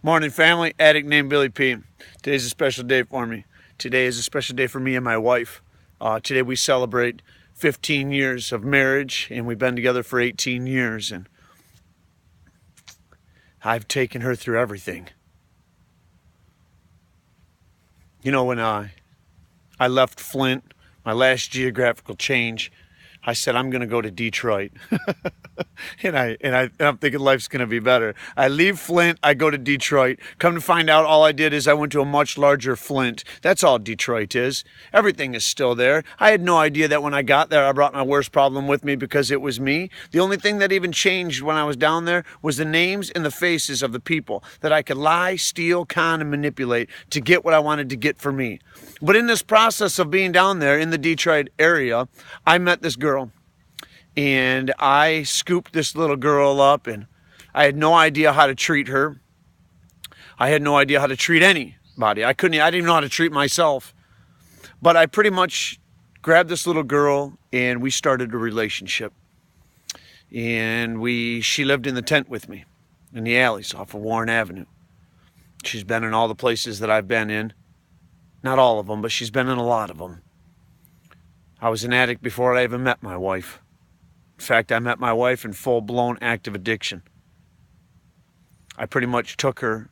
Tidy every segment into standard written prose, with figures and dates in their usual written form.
Morning, family. Addict named Billy P. Today's a special day for me. Today is a special day for me and my wife. Today we celebrate 15 years of marriage, and we've been together for 18 years, and I've taken her through everything. You know, when I left Flint, my last geographical change, I said, I'm going to go to Detroit. and I'm thinking life's going to be better. I leave Flint, I go to Detroit. Come to find out, all I did is I went to a much larger Flint. That's all Detroit is. Everything is still there. I had no idea that when I got there, I brought my worst problem with me because it was me. The only thing that even changed when I was down there was the names and the faces of the people that I could lie, steal, con, and manipulate to get what I wanted to get for me. But in this process of being down there in the Detroit area, I met this girl. And I scooped this little girl up, and I had no idea how to treat her. I had no idea how to treat anybody. I didn't even know how to treat myself. But I pretty much grabbed this little girl, and we started a relationship. And she lived in the tent with me, in the alleys off of Warren Avenue. She's been in all the places that I've been in. Not all of them, but she's been in a lot of them. I was an addict before I even met my wife. In fact, I met my wife in full-blown active addiction. I pretty much took her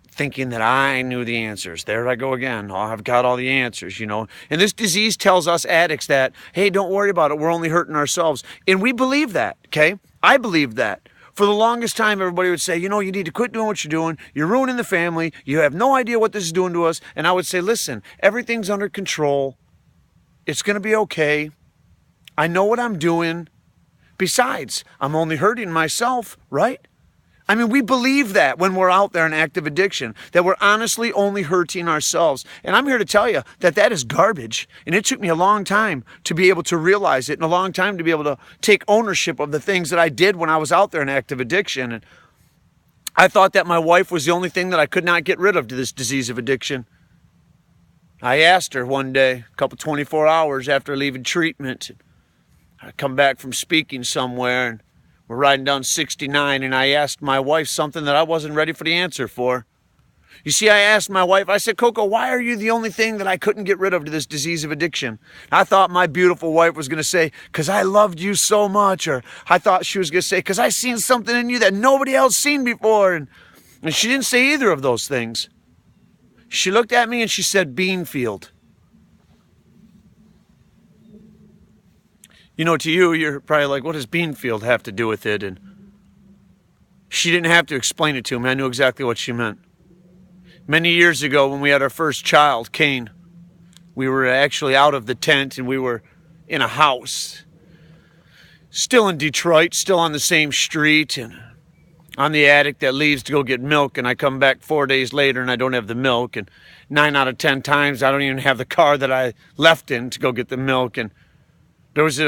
thinking that I knew the answers. There I go again. Oh, I've got all the answers, you know. And this disease tells us addicts that, hey, don't worry about it. We're only hurting ourselves. And we believe that, okay? I believe that. For the longest time, everybody would say, you know, you need to quit doing what you're doing. You're ruining the family. You have no idea what this is doing to us. And I would say, listen, everything's under control. It's going to be okay. I know what I'm doing. Besides, I'm only hurting myself, right? I mean, we believe that when we're out there in active addiction, that we're honestly only hurting ourselves. And I'm here to tell you that that is garbage. And it took me a long time to be able to realize it, and a long time to be able to take ownership of the things that I did when I was out there in active addiction. And I thought that my wife was the only thing that I could not get rid of to this disease of addiction. I asked her one day, a couple 24 hours after leaving treatment, I come back from speaking somewhere, and we're riding down 69, and I asked my wife something that I wasn't ready for the answer for. You see, I asked my wife, I said, Coco, why are you the only thing that I couldn't get rid of to this disease of addiction? I thought my beautiful wife was going to say, because I loved you so much, or I thought she was going to say, because I seen something in you that nobody else seen before, and she didn't say either of those things. She looked at me and she said, Beanfield. You know, to you, you're probably like, what does Beanfield have to do with it? And she didn't have to explain it to me. I knew exactly what she meant. Many years ago, when we had our first child, Kane, we were actually out of the tent, and we were in a house. Still in Detroit, still on the same street, and I'm the addict that leaves to go get milk, and I come back 4 days later, and I don't have the milk. And 9 out of 10 times, I don't even have the car that I left in to go get the milk. And there was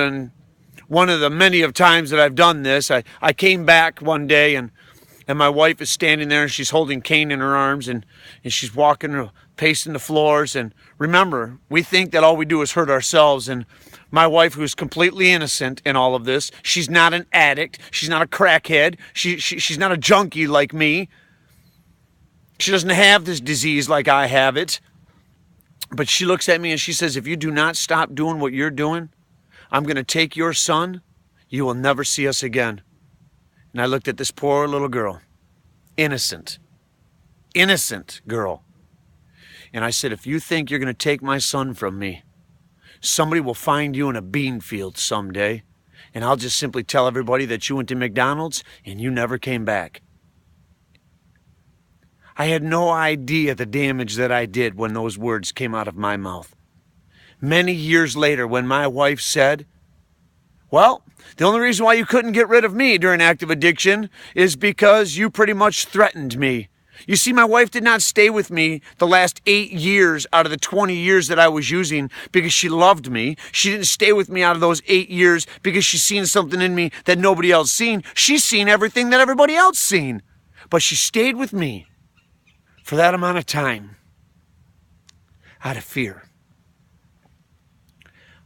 one of the many of times that I've done this. I came back one day, and my wife is standing there, and she's holding Kane in her arms, and she's walking, pacing the floors. And remember, we think that all we do is hurt ourselves. And my wife, who's completely innocent in all of this, she's not an addict. She's not a crackhead. She's not a junkie like me. She doesn't have this disease like I have it. But she looks at me and she says, if you do not stop doing what you're doing, I'm going to take your son. You will never see us again. And I looked at this poor little girl, innocent girl. And I said, if you think you're going to take my son from me, somebody will find you in a bean field someday. And I'll just simply tell everybody that you went to McDonald's and you never came back. I had no idea the damage that I did when those words came out of my mouth. Many years later, when my wife said, well, the only reason why you couldn't get rid of me during active addiction is because you pretty much threatened me. You see, my wife did not stay with me the last 8 years out of the 20 years that I was using because she loved me. She didn't stay with me out of those 8 years because she seen something in me that nobody else seen. She's seen everything that everybody else seen. But she stayed with me for that amount of time out of fear.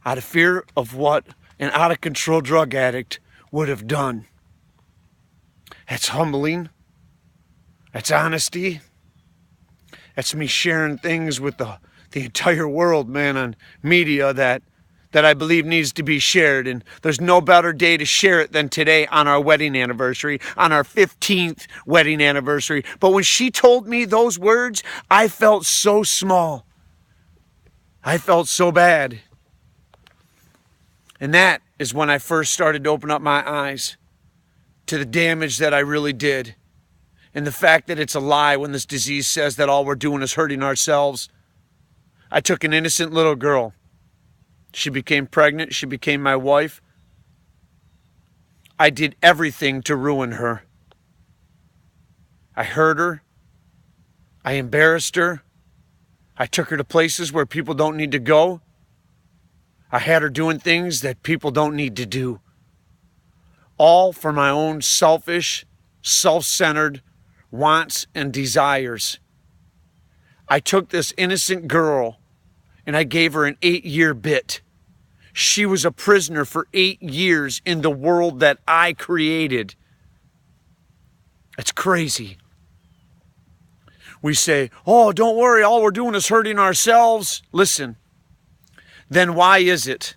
Out of fear of what an out-of-control drug addict would have done That's humbling. That's honesty. That's me sharing things with the entire world, man, on media that I believe needs to be shared. And there's no better day to share it than today on our wedding anniversary, on our 15th wedding anniversary. But when she told me those words, I felt so small. I felt so bad. And that is when I first started to open up my eyes to the damage that I really did. And the fact that it's a lie when this disease says that all we're doing is hurting ourselves. I took an innocent little girl. She became pregnant. She became my wife. I did everything to ruin her. I hurt her. I embarrassed her. I took her to places where people don't need to go. I had her doing things that people don't need to do. All for my own selfish, self-centered wants and desires. I took this innocent girl and I gave her an 8-year bit. She was a prisoner for 8 years in the world that I created. It's crazy. We say, oh, don't worry, all we're doing is hurting ourselves. Listen, then why is it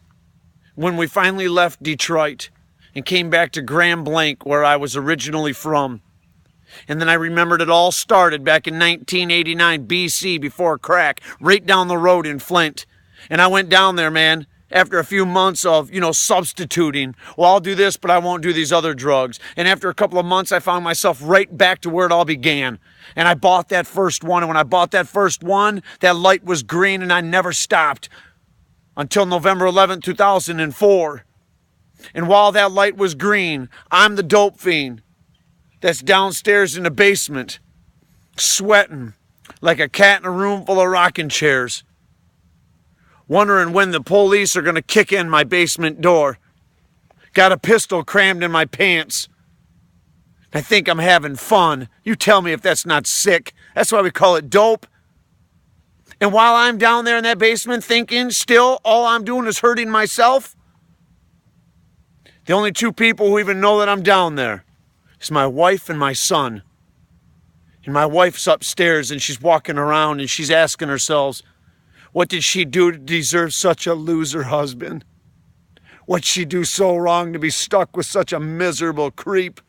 when we finally left Detroit and came back to Grand Blanc, where I was originally from, and then I remembered it all started back in 1989 BC before crack, right down the road in Flint. And I went down there, man, after a few months of, substituting. Well, I'll do this, but I won't do these other drugs. And after a couple of months, I found myself right back to where it all began. And I bought that first one. And when I bought that first one, that light was green and I never stopped until November 11th, 2004. And while that light was green, I'm the dope fiend that's downstairs in the basement, sweating like a cat in a room full of rocking chairs, wondering when the police are going to kick in my basement door. Got a pistol crammed in my pants. I think I'm having fun. You tell me if that's not sick. That's why we call it dope. And while I'm down there in that basement thinking, still, all I'm doing is hurting myself, the only two people who even know that I'm down there is my wife and my son. And my wife's upstairs and she's walking around and she's asking herself, what did she do to deserve such a loser husband? What'd she do so wrong to be stuck with such a miserable creep?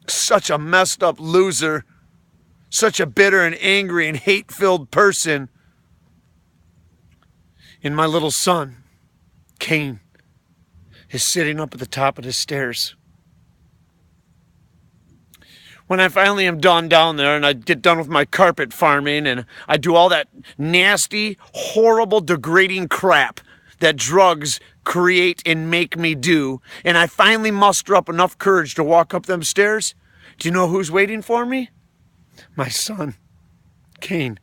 Such a messed up loser? Such a bitter and angry and hate-filled person? And my little son, Cain, is sitting up at the top of the stairs. When I finally am done down there and I get done with my carpet farming and I do all that nasty, horrible, degrading crap that drugs create and make me do, and I finally muster up enough courage to walk up them stairs, do you know who's waiting for me? My son, Cain.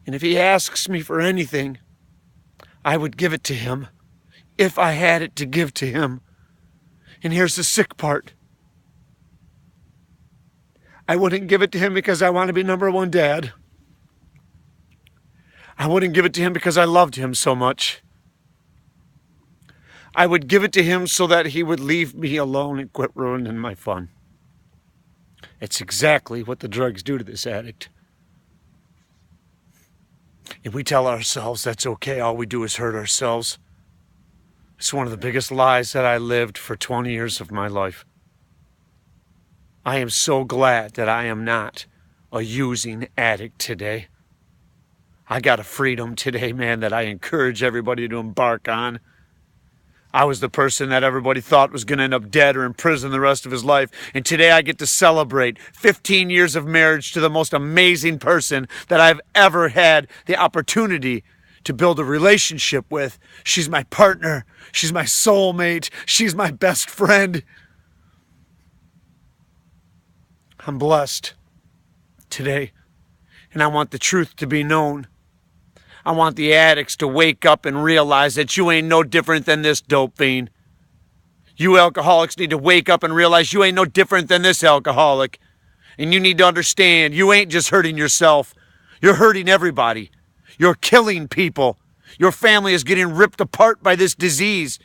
And if he asks me for anything, I would give it to him if I had it to give to him. And here's the sick part. I wouldn't give it to him because I want to be number one dad. I wouldn't give it to him because I loved him so much. I would give it to him so that he would leave me alone and quit ruining my fun. It's exactly what the drugs do to this addict. If we tell ourselves that's okay, all we do is hurt ourselves. It's one of the biggest lies that I lived for 20 years of my life. I am so glad that I am not a using addict today. I got a freedom today, man, that I encourage everybody to embark on. I was the person that everybody thought was going to end up dead or in prison the rest of his life. And today I get to celebrate 15 years of marriage to the most amazing person that I've ever had the opportunity to build a relationship with. She's my partner. She's my soulmate. She's my best friend. I'm blessed today, and I want the truth to be known. I want the addicts to wake up and realize that you ain't no different than this dope fiend. You alcoholics need to wake up and realize you ain't no different than this alcoholic. And you need to understand you ain't just hurting yourself. You're hurting everybody. You're killing people. Your family is getting ripped apart by this disease.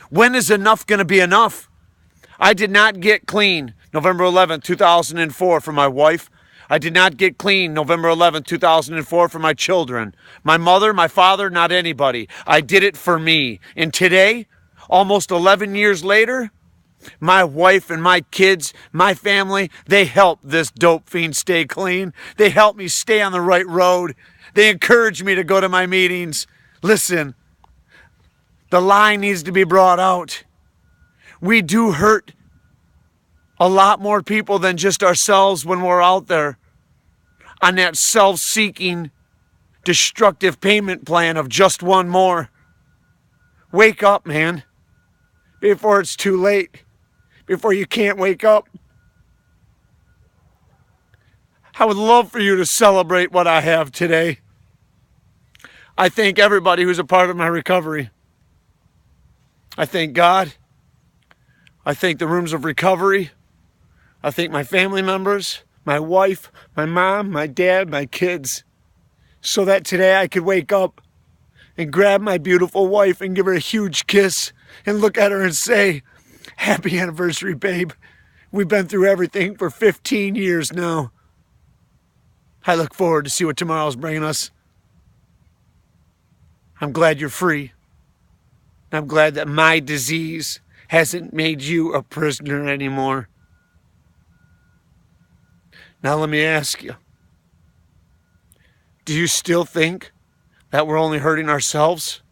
When is enough going to be enough? I did not get clean November 11th, 2004 for my wife. I did not get clean November 11th, 2004 for my children. My mother, my father, not anybody. I did it for me. And today, almost 11 years later, my wife and my kids, my family, they help this dope fiend stay clean. They help me stay on the right road. They encourage me to go to my meetings. Listen, the line needs to be brought out. We do hurt a lot more people than just ourselves when we're out there on that self-seeking, destructive payment plan of just one more. Wake up, man, before it's too late, before you can't wake up. I would love for you to celebrate what I have today. I thank everybody who's a part of my recovery. I thank God. I thank the rooms of recovery. I thank my family members, my wife, my mom, my dad, my kids, so that today I could wake up and grab my beautiful wife and give her a huge kiss and look at her and say, "Happy anniversary, babe. We've been through everything for 15 years now." I look forward to see what tomorrow's bringing us. I'm glad you're free. I'm glad that my disease hasn't made you a prisoner anymore. Now let me ask you, do you still think that we're only hurting ourselves?